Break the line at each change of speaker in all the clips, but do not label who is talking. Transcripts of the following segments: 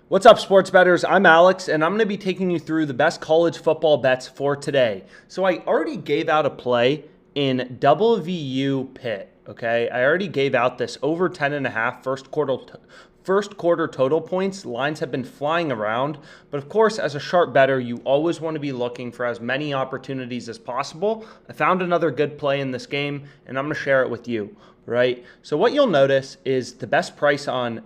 What's up, sports bettors? I'm Alex, and I'm going to be taking you through the best college football bets for today. So I already gave out a play in WVU Pitt, okay? I already gave out this over 10.5 first quarter total points. Lines have been flying around, but of course, as a sharp bettor, you always want to be looking for as many opportunities as possible. I found another good play in this game, and I'm going to share it with you. Right? So what you'll notice is the best price on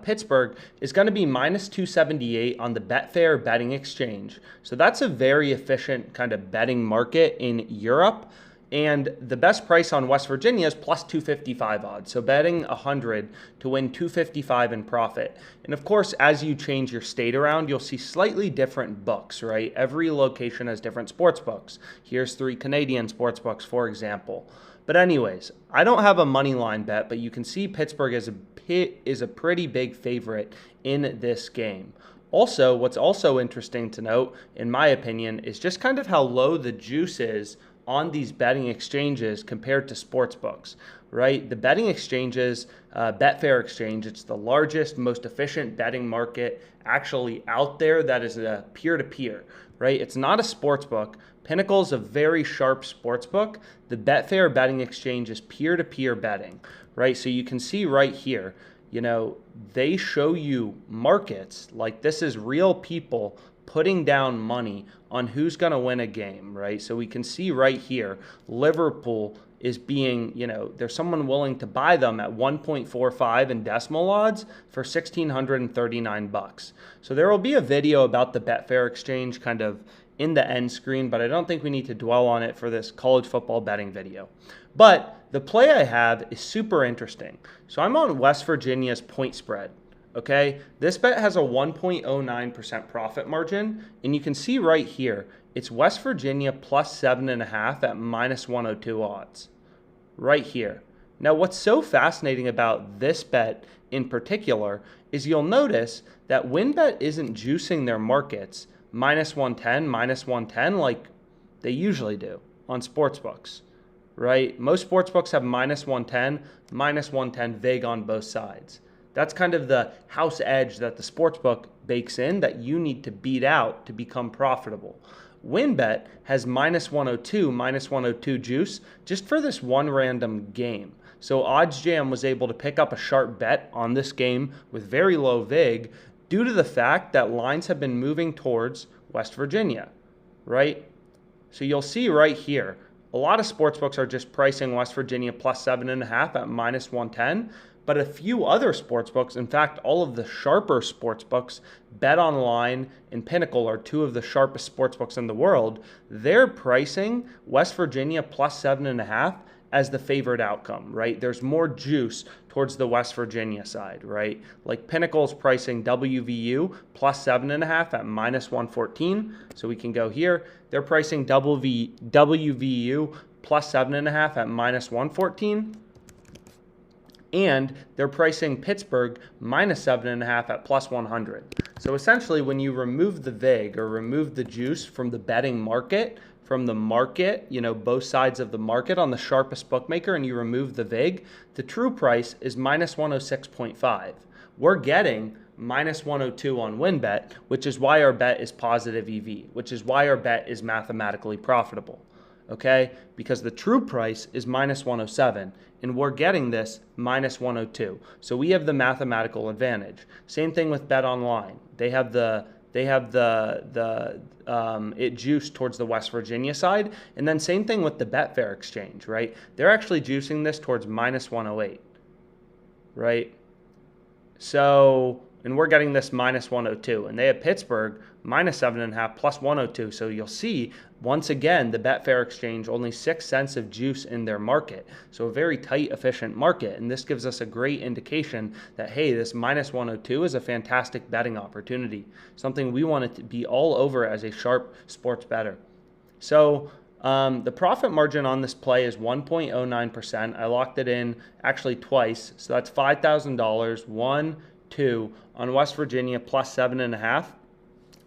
Pittsburgh is going to be minus 278 on the Betfair betting exchange. So that's a very efficient kind of betting market in Europe. And the best price on West Virginia is plus 255 odds. So betting 100 to win 255 in profit. And of course, as you change your state around, you'll see slightly different books, right? Every location has different sports books. Here's 3 Canadian sports books, for example. But anyways, I don't have a money line bet, but you can see Pittsburgh is a pretty big favorite in this game. Also, what's also interesting to note, in my opinion, is just kind of how low the juice is on these betting exchanges compared to sports books, right? The betting exchanges, Betfair exchange, it's the largest, most efficient betting market actually out there that is a peer-to-peer, right? It's not a sports book. Pinnacle's a very sharp sports book. The Betfair betting exchange is peer-to-peer betting, right? So you can see right here, you know, they show you markets like this is real people putting down money on who's going to win a game, right? So we can see right here, Liverpool is being, you know, there's someone willing to buy them at 1.45 in decimal odds for $1,639. So there will be a video about the Betfair exchange kind of in the end screen, but I don't think we need to dwell on it for this college football betting video. But the play I have is super interesting. So I'm on West Virginia's point spread. Okay, this bet has a 1.09% profit margin, and you can see right here, it's West Virginia plus 7.5 at minus 102 odds, right here. Now, what's so fascinating about this bet in particular is you'll notice that WynnBET isn't juicing their markets minus 110 like they usually do on sportsbooks, right? Most sportsbooks have minus 110 vig on both sides. That's kind of the house edge that the sportsbook bakes in that you need to beat out to become profitable. WynnBET has minus 102 juice just for this one random game. So OddsJam was able to pick up a sharp bet on this game with very low vig due to the fact that lines have been moving towards West Virginia, right? So you'll see right here, a lot of sportsbooks are just pricing West Virginia plus 7.5 at minus 110. But a few other sportsbooks, in fact, all of the sharper sportsbooks, BetOnline and Pinnacle are 2 of the sharpest sportsbooks in the world. They're pricing West Virginia plus 7.5 as the favorite outcome, right? There's more juice towards the West Virginia side, right? Like Pinnacle's pricing WVU plus 7.5 at minus 114. So we can go here. They're pricing WVU plus 7.5 at minus 114. And they're pricing Pittsburgh minus 7.5 at plus 100. So essentially, when you remove the vig or remove the juice from the betting market, you know, both sides of the market on the sharpest bookmaker, and you remove the vig, the true price is minus 106.5. We're getting minus 102 on WynnBET, which is why our bet is positive EV, which is why our bet is mathematically profitable. Okay, because the true price is minus 107, and we're getting this minus 102. So we have the mathematical advantage. Same thing with BetOnline. They have it juiced towards the West Virginia side, and then same thing with the Betfair exchange, right? They're actually juicing this towards minus 108, right? So, and we're getting this minus 102, and they have Pittsburgh minus 7.5 plus 102. So you'll see, once again, the Betfair exchange only 6 cents of juice in their market. So a very tight, efficient market. And this gives us a great indication that, hey, this minus 102 is a fantastic betting opportunity, something we want it to be all over as a sharp sports bettor. So the profit margin on this play is 1.09%. I locked it in actually twice. So that's $5,000, 1, 2 on West Virginia plus 7.5.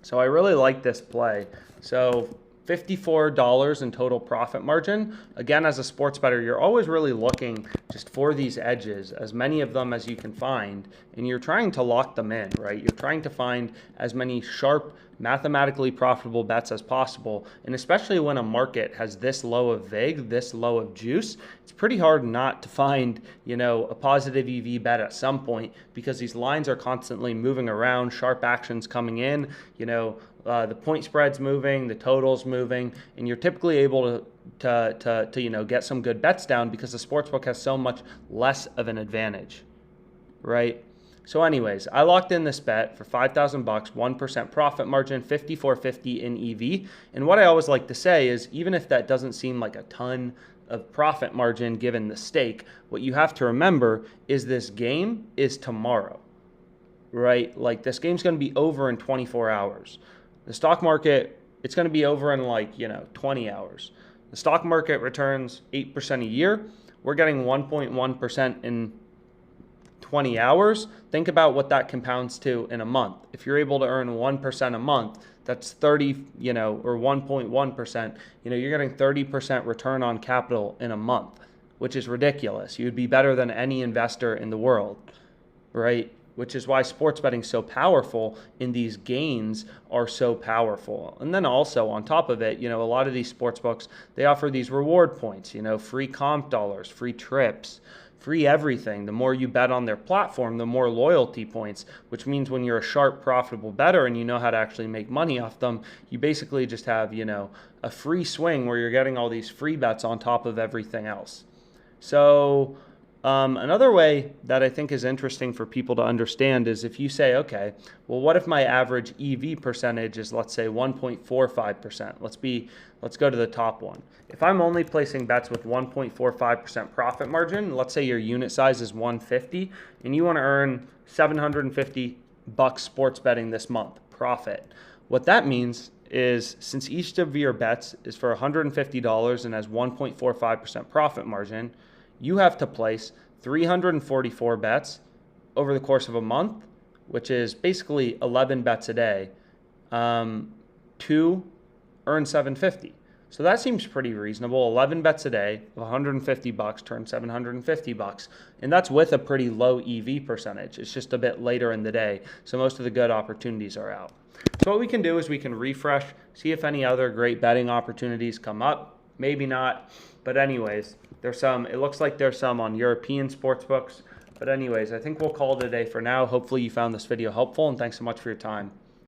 So I really like this play. So $54 in total profit margin. Again, as a sports bettor, you're always really looking just for these edges, as many of them as you can find, and you're trying to lock them in, right? You're trying to find as many sharp, mathematically profitable bets as possible. And especially when a market has this low of vig, this low of juice, it's pretty hard not to find, a positive EV bet at some point, because these lines are constantly moving around, sharp actions coming in, the point spread's moving, the total's moving, and you're typically able to get some good bets down because the sportsbook has so much less of an advantage, right? So anyways, I locked in this bet for $5,000, 1% profit margin, 54.50 in EV. And what I always like to say is, even if that doesn't seem like a ton of profit margin given the stake, what you have to remember is this game is tomorrow, right? Like, this game's going to be over in 24 hours. The stock market, it's going to be over in 20 hours. The stock market returns 8% a year. We're getting 1.1% in 20 hours. Think about what that compounds to in a month. If you're able to earn 1% a month, that's 30, or 1.1%, you're getting 30% return on capital in a month, which is ridiculous. You'd be better than any investor in the world, right? Which is why sports betting is so powerful, and these gains are so powerful. And then also on top of it, a lot of these sports books, they offer these reward points, free comp dollars, free trips, free everything. The more you bet on their platform, the more loyalty points, which means when you're a sharp, profitable bettor and you know how to actually make money off them, you basically just have, a free swing where you're getting all these free bets on top of everything else. So another way that I think is interesting for people to understand is if you say, okay, well, what if my average EV percentage is, let's say, 1.45%? Let's go to the top one. If I'm only placing bets with 1.45% profit margin, let's say your unit size is 150 and you want to earn $750 sports betting this month, profit. What that means is, since each of your bets is for $150 and has 1.45% profit margin, you have to place 344 bets over the course of a month, which is basically 11 bets a day, to earn $750. So that seems pretty reasonable. 11 bets a day of $150 turn $750, and that's with a pretty low EV percentage. It's just a bit later in the day, so most of the good opportunities are out. So what we can do is we can refresh, see if any other great betting opportunities come up. Maybe not, but anyways, it looks like there's some on European sportsbooks. But anyways, I think we'll call it a day for now. Hopefully you found this video helpful, and thanks so much for your time.